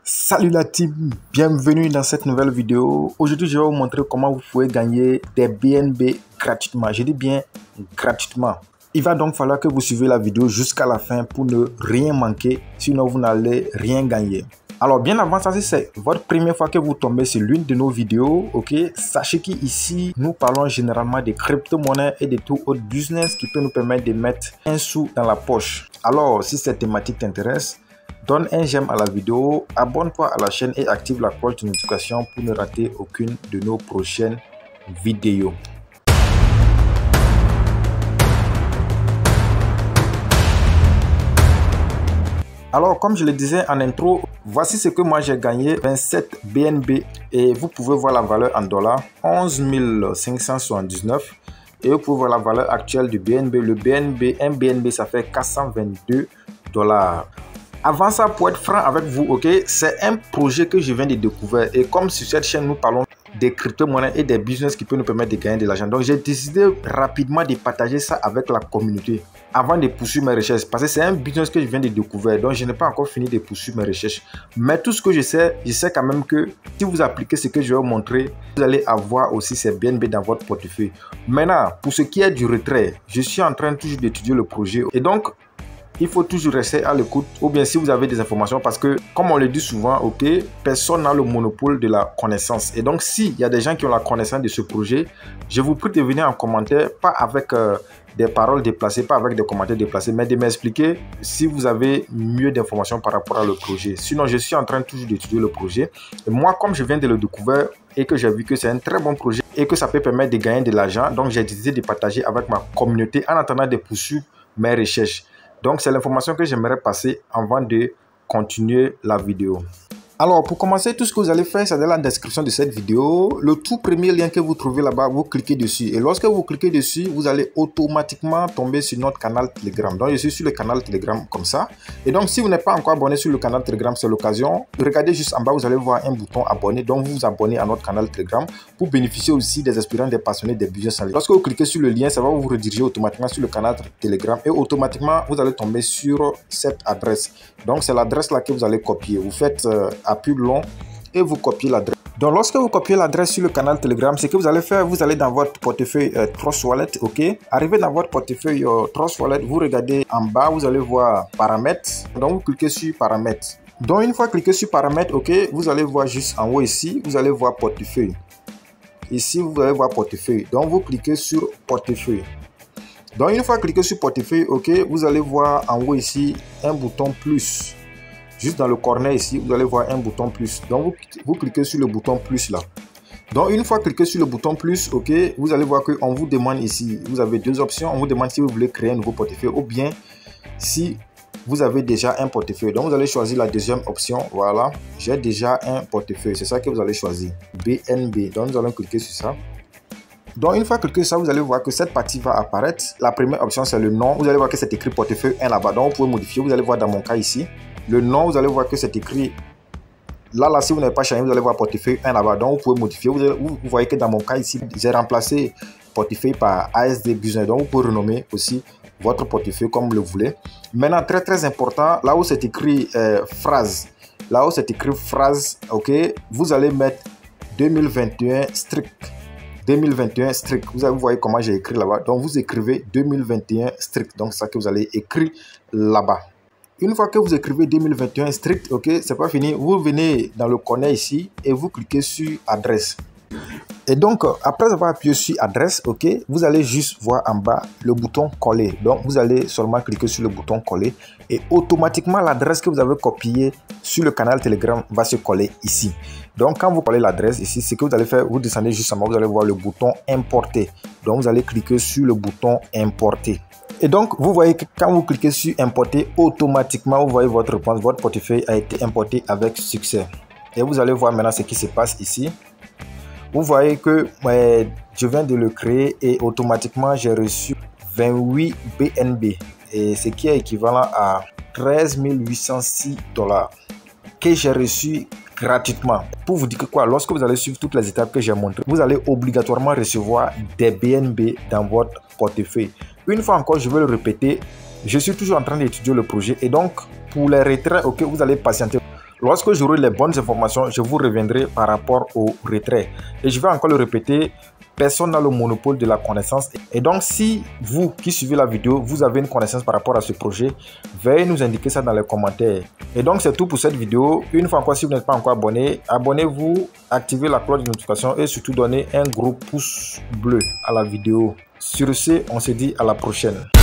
Salut la team, bienvenue dans cette nouvelle vidéo. Aujourd'hui, je vais vous montrer comment vous pouvez gagner des BNB gratuitement. Je dis bien gratuitement. Il va donc falloir que vous suivez la vidéo jusqu'à la fin pour ne rien manquer, sinon vous n'allez rien gagner. Alors bien avant ça, si c'est votre première fois que vous tombez sur l'une de nos vidéos, ok, sachez qu'ici, nous parlons généralement des crypto-monnaies et de tout autre business qui peut nous permettre de mettre un sou dans la poche. Alors, si cette thématique t'intéresse, donne un j'aime à la vidéo, abonne-toi à la chaîne et active la cloche de notification pour ne rater aucune de nos prochaines vidéos. Alors, comme je le disais en intro, voici ce que moi j'ai gagné, 27 BNB. Et vous pouvez voir la valeur en dollars, 11 579. Et vous pouvez voir la valeur actuelle du BNB. Le BNB, un BNB, ça fait 422 $. Avant ça, pour être franc avec vous, ok, c'est un projet que je viens de découvrir. Et comme sur cette chaîne, nous parlons des crypto-monnaies et des business qui peuvent nous permettre de gagner de l'argent. Donc, j'ai décidé rapidement de partager ça avec la communauté avant de poursuivre mes recherches. Parce que c'est un business que je viens de découvrir. Donc, je n'ai pas encore fini de poursuivre mes recherches. Mais tout ce que je sais quand même que si vous appliquez ce que je vais vous montrer, vous allez avoir aussi ces BNB dans votre portefeuille. Maintenant, pour ce qui est du retrait, je suis en train toujours d'étudier le projet. Et donc, il faut toujours rester à l'écoute ou bien si vous avez des informations parce que comme on le dit souvent, ok, personne n'a le monopole de la connaissance. Et donc s'il y a des gens qui ont la connaissance de ce projet, je vous prie de venir en commentaire, pas avec des paroles déplacées, pas avec des commentaires déplacés, mais de m'expliquer si vous avez mieux d'informations par rapport à le projet. Sinon, je suis en train toujours d'étudier le projet. Et moi, comme je viens de le découvrir et que j'ai vu que c'est un très bon projet et que ça peut permettre de gagner de l'argent, donc j'ai décidé de partager avec ma communauté en attendant de poursuivre mes recherches. Donc, c'est l'information que j'aimerais passer avant de continuer la vidéo. Alors, pour commencer, tout ce que vous allez faire, c'est dans la description de cette vidéo. Le tout premier lien que vous trouvez là-bas, vous cliquez dessus. Et lorsque vous cliquez dessus, vous allez automatiquement tomber sur notre canal Telegram. Donc, je suis sur le canal Telegram comme ça. Et donc, si vous n'êtes pas encore abonné sur le canal Telegram, c'est l'occasion. Regardez juste en bas, vous allez voir un bouton abonner. Donc, vous vous abonnez à notre canal Telegram pour bénéficier aussi des expériences des passionnés des business en ligne. Lorsque vous cliquez sur le lien, ça va vous rediriger automatiquement sur le canal Telegram. Et automatiquement, vous allez tomber sur cette adresse. Donc, c'est l'adresse là que vous allez copier. Vous faites appui long et vous copiez l'adresse. Donc lorsque vous copiez l'adresse sur le canal Telegram, ce que vous allez faire, vous allez dans votre portefeuille Trust Wallet, ok. Arrivé dans votre portefeuille Trust Wallet, vous regardez en bas, vous allez voir paramètres. Donc vous cliquez sur paramètres. Donc une fois cliqué sur paramètres, ok, vous allez voir juste en haut ici, vous allez voir portefeuille. Ici vous allez voir portefeuille. Donc vous cliquez sur portefeuille. Donc une fois cliqué sur portefeuille, ok, vous allez voir en haut ici un bouton plus. Juste dans le corner ici, vous allez voir un bouton plus. Donc vous cliquez sur le bouton plus là. Donc une fois cliqué sur le bouton plus, ok, vous allez voir qu'on vous demande ici, vous avez deux options. On vous demande si vous voulez créer un nouveau portefeuille ou bien si vous avez déjà un portefeuille. Donc vous allez choisir la deuxième option. Voilà, j'ai déjà un portefeuille. C'est ça que vous allez choisir. BNB. Donc nous allons cliquer sur ça. Donc une fois cliqué sur ça, vous allez voir que cette partie va apparaître. La première option c'est le nom. Vous allez voir que c'est écrit portefeuille 1 là-bas. Donc vous pouvez modifier. Vous allez voir dans mon cas ici. Le nom, vous allez voir que c'est écrit là, si vous n'avez pas changé, vous allez voir portefeuille 1 là-bas. Donc vous pouvez modifier. Vous voyez que dans mon cas ici, j'ai remplacé portefeuille par ASD Business. Donc vous pouvez renommer aussi votre portefeuille comme vous le voulez. Maintenant, très important, là où c'est écrit phrase, là où c'est écrit phrase, ok, vous allez mettre 2021 strict. 2021 strict. Vous voyez comment j'ai écrit là-bas. Donc vous écrivez 2021 strict. Donc c'est ça que vous allez écrire là-bas. Une fois que vous écrivez 2021 strict, ok, c'est pas fini. Vous venez dans le corner ici et vous cliquez sur adresse. Et donc, après avoir appuyé sur adresse, ok, vous allez juste voir en bas le bouton coller. Donc, vous allez seulement cliquer sur le bouton coller et automatiquement l'adresse que vous avez copiée sur le canal Telegram va se coller ici. Donc, quand vous collez l'adresse ici, ce que vous allez faire, vous descendez juste en bas, vous allez voir le bouton importer. Donc, vous allez cliquer sur le bouton importer. Et donc, vous voyez que quand vous cliquez sur importer, automatiquement, vous voyez votre réponse, votre portefeuille a été importé avec succès. Et vous allez voir maintenant ce qui se passe ici. Vous voyez que je viens de le créer et automatiquement, j'ai reçu 28 BNB. Et ce qui est équivalent à 13 806 $ que j'ai reçu gratuitement. Pour vous dire que quoi, lorsque vous allez suivre toutes les étapes que j'ai montrées, vous allez obligatoirement recevoir des BNB dans votre portefeuille. Une fois encore, je vais le répéter, je suis toujours en train d'étudier le projet et donc pour les retraits, ok, vous allez patienter. Lorsque j'aurai les bonnes informations, je vous reviendrai par rapport au retrait. Et je vais encore le répéter, personne n'a le monopole de la connaissance. Et donc, si vous qui suivez la vidéo, vous avez une connaissance par rapport à ce projet, veuillez nous indiquer ça dans les commentaires. Et donc, c'est tout pour cette vidéo. Une fois encore, si vous n'êtes pas encore abonné, abonnez-vous, activez la cloche de notification et surtout donnez un gros pouce bleu à la vidéo. Sur ce, on se dit à la prochaine.